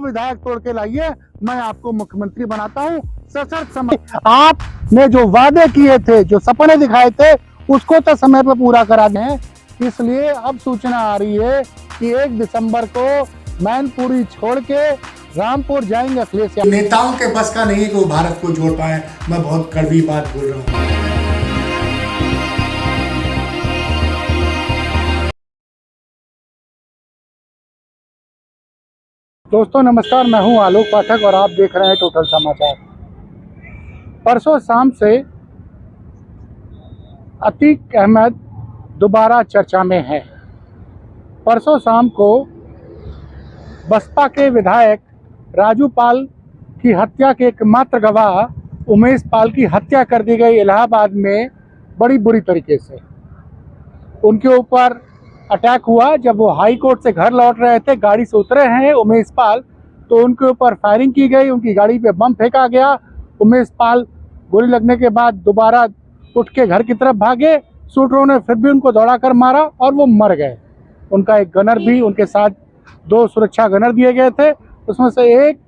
विधायक तोड़ के लाइए, मैं आपको मुख्यमंत्री बनाता हूँ। सशर्त समय आपने जो वादे किए थे, जो सपने दिखाए थे, उसको तो समय पे पूरा करा दें। इसलिए अब सूचना आ रही है कि 1 दिसंबर को मैनपुरी छोड़ के रामपुर जाएंगे अखिलेश यादव। नेताओं के बस का नहीं है कि वो भारत को जोड़ पाए। मैं बहुत कड़वी बात बोल रहा हूँ। दोस्तों नमस्कार, मैं हूं आलोक पाठक और आप देख रहे हैं टोटल समाचार। परसों शाम से अतीक अहमद दोबारा चर्चा में है। परसों शाम को बसपा के विधायक राजू पाल की हत्या के एकमात्र गवाह उमेश पाल की हत्या कर दी गई इलाहाबाद में बड़ी बुरी तरीके से। उनके ऊपर अटैक हुआ जब वो हाई कोर्ट से घर लौट रहे थे, गाड़ी से उतरे हैं उमेश पाल, तो उनके ऊपर फायरिंग की गई, उनकी गाड़ी पे बम फेंका गया। उमेश पाल गोली लगने के बाद दोबारा उठ के घर की तरफ भागे, शूटरों ने फिर भी उनको दौड़ा कर मारा और वो मर गए। उनका एक गनर भी, उनके साथ 2 सुरक्षा गनर दिए गए थे, उसमें से एक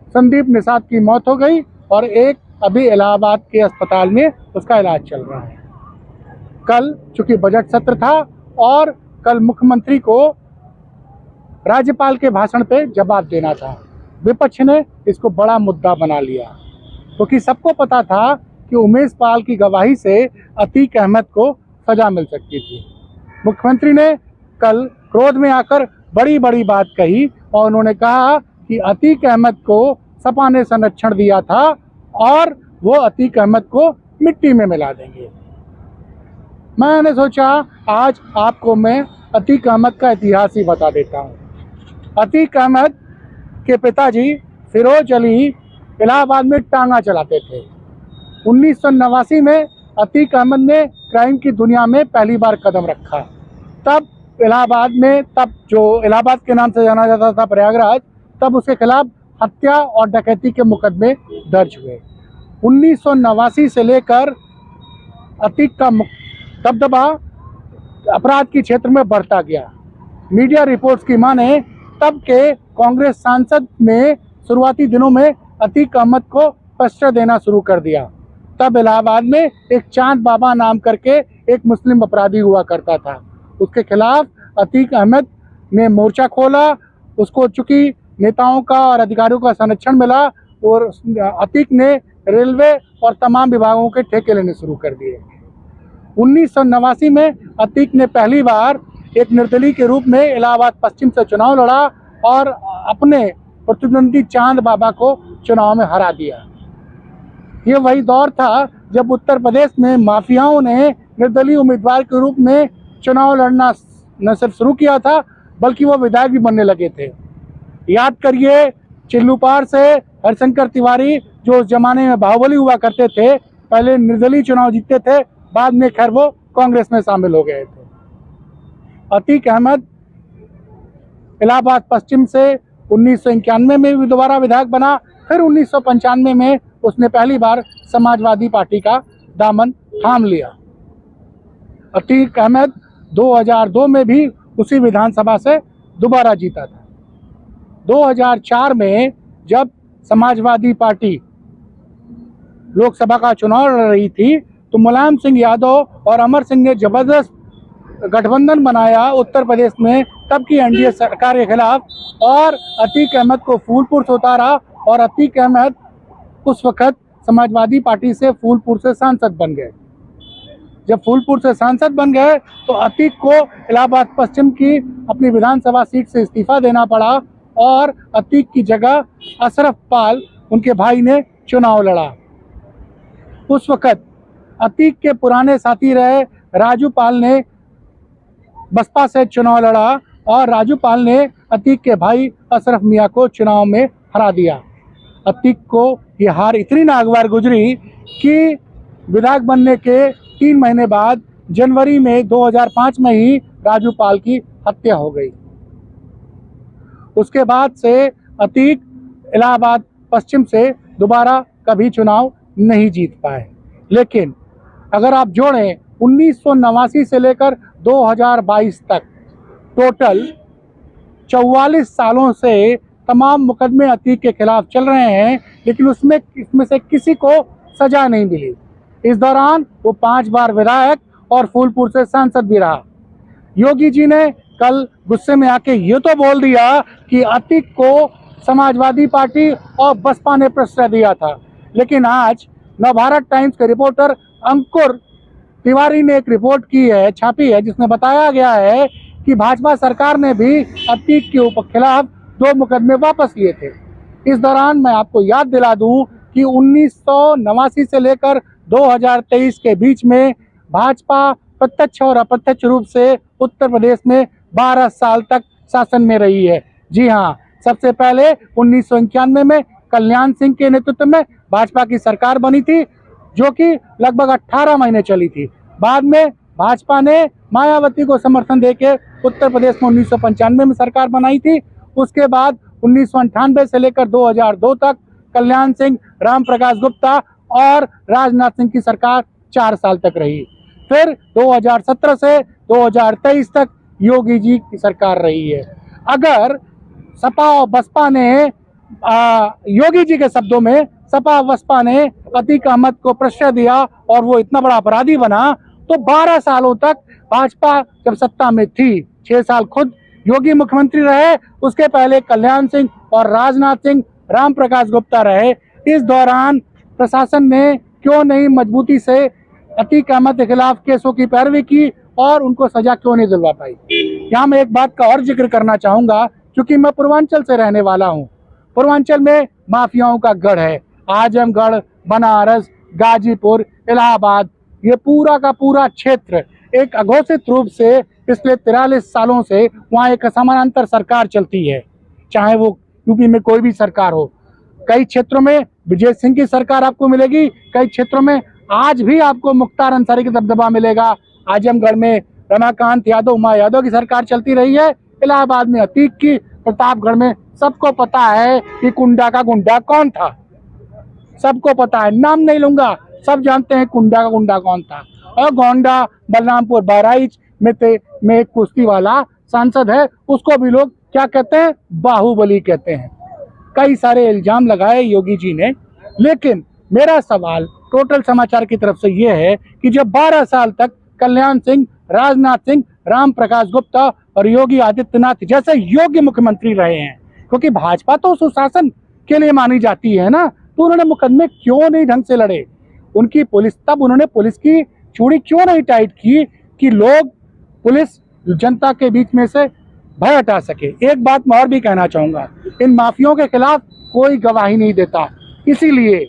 संदीप निषाद की मौत हो गई और एक अभी इलाहाबाद के अस्पताल में उसका इलाज चल रहा है। कल चूंकि बजट सत्र था और कल मुख्यमंत्री को राज्यपाल के भाषण पे जवाब देना था, विपक्ष ने इसको बड़ा मुद्दा बना लिया क्योंकि सबको पता था कि उमेश पाल की गवाही से अतीक अहमद को सजा मिल सकती थी। मुख्यमंत्री ने कल क्रोध में आकर बड़ी बड़ी बात कही और उन्होंने कहा कि अतीक अहमद को सपा ने संरक्षण दिया था और वो अतीक अहमद को मिट्टी में मिला देंगे। मैंने सोचा आज आपको मैं अतीक अहमद का इतिहास ही बता देता हूँ। अतीक अहमद के पिताजी फिरोज अली इलाहाबाद में टांगा चलाते थे। 1989 में अतीक अहमद ने क्राइम की दुनिया में पहली बार कदम रखा। तब इलाहाबाद में, तब जो इलाहाबाद के नाम से जाना जाता था प्रयागराज, तब उसके खिलाफ हत्या और डकैती के मुकदमे दर्ज हुए। 1989 से लेकर अतीक का दबदबा अपराध के क्षेत्र में बढ़ता गया। मीडिया रिपोर्ट्स की माने तब के कांग्रेस सांसद ने शुरुआती दिनों में अतीक अहमद को पस्टर देना शुरू कर दिया। तब इलाहाबाद में एक चांद बाबा नाम करके एक मुस्लिम अपराधी हुआ करता था, उसके खिलाफ अतीक अहमद ने मोर्चा खोला। उसको चूंकि नेताओं का और अधिकारियों का संरक्षण मिला और अतीक ने रेलवे और तमाम विभागों के ठेके लेने शुरू कर दिए। 1989 में अतीक ने पहली बार एक निर्दलीय के रूप में इलाहाबाद पश्चिम से चुनाव लड़ा और अपने प्रतिद्वंदी चांद बाबा को चुनाव में हरा दिया। ये वही दौर था जब उत्तर प्रदेश में माफियाओं ने निर्दलीय उम्मीदवार के रूप में चुनाव लड़ना न सिर्फ शुरू किया था बल्कि वो विधायक भी बनने लगे थे। याद करिए चिल्लूपार से हरिशंकर तिवारी, जो उस जमाने में बाहुबली हुआ करते थे, पहले निर्दलीय चुनाव जीतते थे, बाद में खैर वो कांग्रेस में शामिल हो गए थे। अतीक अहमद इलाहाबाद पश्चिम से 1991 में भी दोबारा विधायक बना। फिर 1995 में उसने पहली बार समाजवादी पार्टी का दामन थाम लिया। अतीक अहमद 2002 में भी उसी विधानसभा से दोबारा जीता था। 2004 में जब समाजवादी पार्टी लोकसभा का चुनाव लड़ रही थी तो मुलायम सिंह यादव और अमर सिंह ने जबरदस्त गठबंधन बनाया उत्तर प्रदेश में तब की एनडीए सरकार के खिलाफ और अतीक अहमद को फूलपुर से उतारा और अतीक अहमद उस वक्त समाजवादी पार्टी से फूलपुर से सांसद बन गए। जब फूलपुर से सांसद बन गए तो अतीक को इलाहाबाद पश्चिम की अपनी विधानसभा सीट से इस्तीफा देना पड़ा और अतीक की जगह अशरफ पाल, उनके भाई, ने चुनाव लड़ा। उस वक्त अतीक के पुराने साथी रहे राजू पाल ने बसपा से चुनाव लड़ा और राजू पाल ने अतीक के भाई अशरफ मियां को चुनाव में हरा दिया। अतीक को ये हार इतनी नागवार गुजरी कि विधायक बनने के 3 महीने बाद जनवरी में 2005 में ही राजू पाल की हत्या हो गई। उसके बाद से अतीक इलाहाबाद पश्चिम से दोबारा कभी चुनाव नहीं जीत पाए। लेकिन अगर आप जोड़ें 1989 से लेकर 2022 तक टोटल 44 सालों से तमाम मुकदमे अतीक के खिलाफ चल रहे हैं, लेकिन इसमें से किसी को सजा नहीं मिली। इस दौरान वो 5 बार विधायक और फूलपुर से सांसद भी रहा। योगी जी ने कल गुस्से में आके ये तो बोल दिया कि अतीक को समाजवादी पार्टी और बसपा ने प्रश्रय दिया था, लेकिन आज नवभारत टाइम्स के रिपोर्टर अंकुर तिवारी ने एक रिपोर्ट छापी है, जिसमें बताया गया है कि भाजपा सरकार ने भी अतीक के खिलाफ 2 मुकदमे वापस लिए थे। इस दौरान मैं आपको याद दिला दूं कि 1989 से लेकर 2023 के बीच में भाजपा प्रत्यक्ष और अप्रत्यक्ष रूप से उत्तर प्रदेश में 12 साल तक शासन में रही है। जी हाँ, सबसे पहले 1991 में कल्याण सिंह के नेतृत्व में भाजपा की सरकार बनी थी, जो कि लगभग 18 महीने चली थी। बाद में भाजपा ने मायावती को समर्थन देके उत्तर प्रदेश में 1995 में सरकार बनाई थी। उसके बाद 1998 से लेकर 2002 तक कल्याण सिंह, राम प्रकाश गुप्ता और राजनाथ सिंह की सरकार 4 साल तक रही। फिर 2017 से 2023 तक योगी जी की सरकार रही है। अगर सपा और बसपा ने योगी जी के शब्दों में सपा बसपा ने अतीक अहमद को प्रश्रय दिया और वो इतना बड़ा अपराधी बना, तो 12 सालों तक भाजपा जब सत्ता में थी, 6 साल खुद योगी मुख्यमंत्री रहे, उसके पहले कल्याण सिंह और राजनाथ सिंह, राम प्रकाश गुप्ता रहे। इस दौरान प्रशासन ने क्यों नहीं मजबूती से अतीक अहमद के खिलाफ केसों की पैरवी की और उनको सजा क्यों नहीं दिलवा पाई? यहाँ मैं एक बात का और जिक्र करना चाहूँगा, क्योंकि मैं पूर्वांचल से रहने वाला हूँ। पूर्वांचल में माफियाओं का गढ़ है। आजमगढ़, बनारस, गाजीपुर, इलाहाबाद, ये पूरा का पूरा क्षेत्र एक अघोषित रूप से पिछले 43 सालों से वहाँ एक समानांतर सरकार चलती है, चाहे वो यूपी में कोई भी सरकार हो। कई क्षेत्रों में विजय सिंह की सरकार आपको मिलेगी, कई क्षेत्रों में आज भी आपको मुख्तार अंसारी का दबदबा मिलेगा। आजमगढ़ में रमाकांत यादव, उमा यादव की सरकार चलती रही है। इलाहाबाद में अतीक की, प्रतापगढ़ में सबको पता है कि कुंडा का गुंडा कौन था, सबको पता है। नाम नहीं लूंगा, सब जानते हैं कुंडा का गुंडा कौन था। और गोंडा, बलरामपुर, बहराइच में एक कुश्ती वाला सांसद है, उसको भी लोग क्या कहते हैं? बाहुबली कहते हैं। कई सारे इल्जाम लगाए योगी जी ने, लेकिन मेरा सवाल टोटल समाचार की तरफ से ये है कि जब 12 साल तक कल्याण सिंह, राजनाथ सिंह, राम प्रकाश गुप्ता और योगी आदित्यनाथ जैसे योग्य मुख्यमंत्री रहे हैं, क्योंकि भाजपा तो सुशासन के लिए मानी जाती है ना, तो उन्होंने मुकदमे क्यों नहीं ढंग से लड़े? उन्होंने पुलिस की चूड़ी क्यों नहीं टाइट की कि लोग, पुलिस जनता के बीच में से भय हटा सके? एक बात मैं और भी कहना चाहूंगा, इन माफियाओं के खिलाफ कोई गवाही नहीं देता, इसीलिए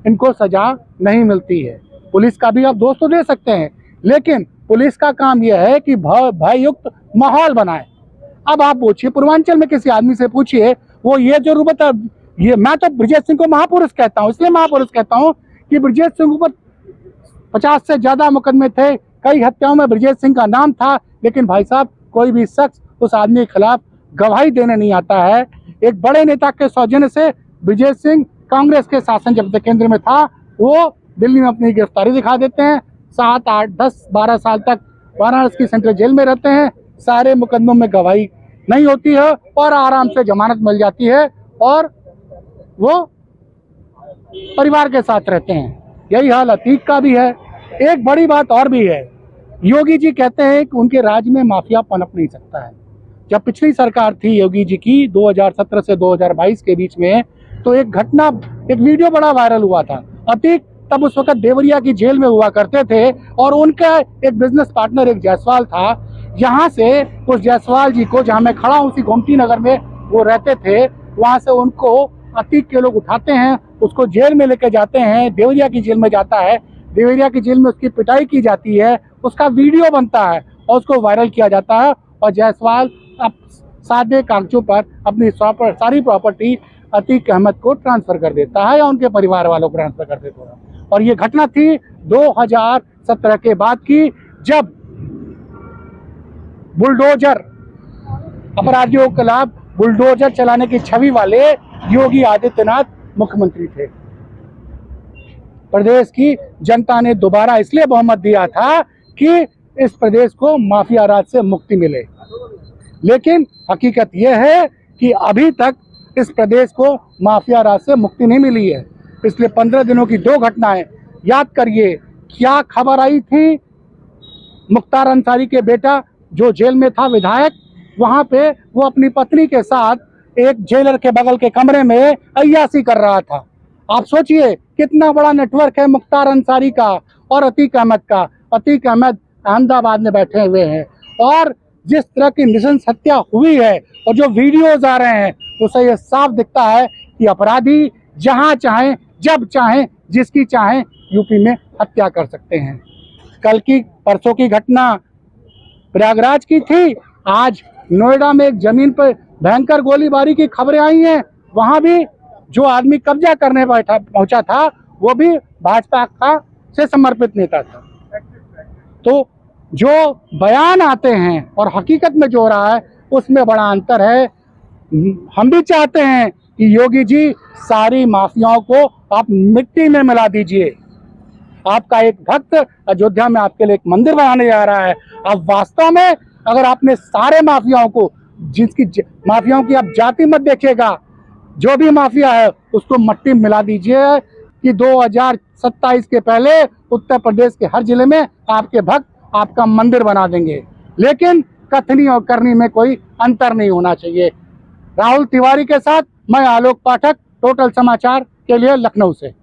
इनको सजा नहीं मिलती है। पुलिस का भी आप दोष तो दे सकते हैं, लेकिन पुलिस का काम यह है कि भययुक्त माहौल बनाए। अब आप पूछिए, पूर्वांचल में किसी आदमी से पूछिए, वो ये जरूर बता, ये मैं तो ब्रजेश सिंह को महापुरुष कहता हूँ, इसलिए महापुरुष कहता हूँ कि ब्रजेश सिंह ऊपर 50 से ज्यादा मुकदमे थे, कई हत्याओं में ब्रजेश सिंह का नाम था, लेकिन भाई साहब कोई भी शख्स उस आदमी के खिलाफ गवाही देने नहीं आता है। एक बड़े नेता के सौजन्य से ब्रजेश सिंह कांग्रेस के शासन जब तक केंद्र में था, वो दिल्ली में अपनी गिरफ्तारी दिखा देते हैं, 7, 8, 10, 12 साल तक वाराणसी की सेंट्रल जेल में रहते हैं, सारे मुकदमों में गवाही नहीं होती है और आराम से जमानत मिल जाती है और वो परिवार के साथ रहते हैं। यही हाल अतीक का भी है। एक बड़ी बात और भी है, योगी जी कहते हैं कि उनके राज्य में माफिया पनप नहीं सकता है। जब पिछली सरकार थी योगी जी की 2017 से 2022 के बीच में, तो एक वीडियो बड़ा वायरल हुआ था। अतीक तब उस वक्त देवरिया की जेल में हुआ करते थे और उनका एक बिजनेस पार्टनर एक जायसवाल था। यहाँ से उस जायसवाल जी को, जहाँ मैं खड़ा हूँ उसी गोमती नगर में वो रहते थे, वहाँ से उनको अतीक के लोग उठाते हैं, उसको जेल में लेके जाते हैं, देवरिया की जेल में जाता है, देवरिया की जेल में उसकी पिटाई की जाती है, उसका वीडियो बनता है और उसको वायरल किया जाता है और जायसवाल अब सादे कागजों पर अपनी सारी प्रॉपर्टी अतीक अहमद को ट्रांसफर कर देता है या उनके परिवार वालों को ट्रांसफर कर देता है। और ये घटना थी 2017 के बाद की, जब बुलडोजर, अपराधियों के खिलाफ बुलडोजर चलाने की छवि वाले योगी आदित्यनाथ मुख्यमंत्री थे। प्रदेश की जनता ने दोबारा इसलिए बहुमत दिया था कि इस प्रदेश को माफिया राज से मुक्ति मिले, लेकिन हकीकत यह है कि अभी तक इस प्रदेश को माफिया राज से मुक्ति नहीं मिली है। पिछले 15 दिनों की 2 घटनाएं याद करिए। क्या खबर आई थी, मुख्तार अंसारी के बेटा जो जेल में था विधायक, वहां पे वो अपनी पत्नी के साथ एक जेलर के बगल के कमरे में अय्यासी कर रहा था। आप सोचिए कितना बड़ा नेटवर्क है मुख्तार अंसारी का और अतीक अहमद का। अतीक अहमद अहमदाबाद में बैठे हुए हैं और जिस तरह की नृशंस हत्या हुई है और जो वीडियोज आ रहे हैं उससे ये साफ दिखता है कि अपराधी जहां चाहें, जब चाहें, जिसकी चाहें यूपी में हत्या कर सकते हैं। परसों की घटना प्रयागराज की थी, आज नोएडा में एक जमीन पर भयंकर गोलीबारी की खबरें आई हैं। वहां भी जो आदमी कब्जा करने पहुंचा था वो भी भाजपा का से समर्पित नेता था। तो जो बयान आते हैं और हकीकत में जो हो रहा है उसमें बड़ा अंतर है। हम भी चाहते हैं कि योगी जी सारी माफियाओं को आप मिट्टी में मिला दीजिए। आपका एक भक्त अयोध्या में आपके लिए एक मंदिर बनाने जा रहा है। अब वास्तव में अगर आपने सारे माफियाओं को, माफियाओं की आप जाति मत देखिएगा, जो भी माफिया है उसको मट्टी में मिला दीजिए कि 2027 के पहले उत्तर प्रदेश के हर जिले में आपके भक्त आपका मंदिर बना देंगे। लेकिन कथनी और करनी में कोई अंतर नहीं होना चाहिए। राहुल तिवारी के साथ मैं आलोक पाठक, टोटल समाचार के लिए लखनऊ से।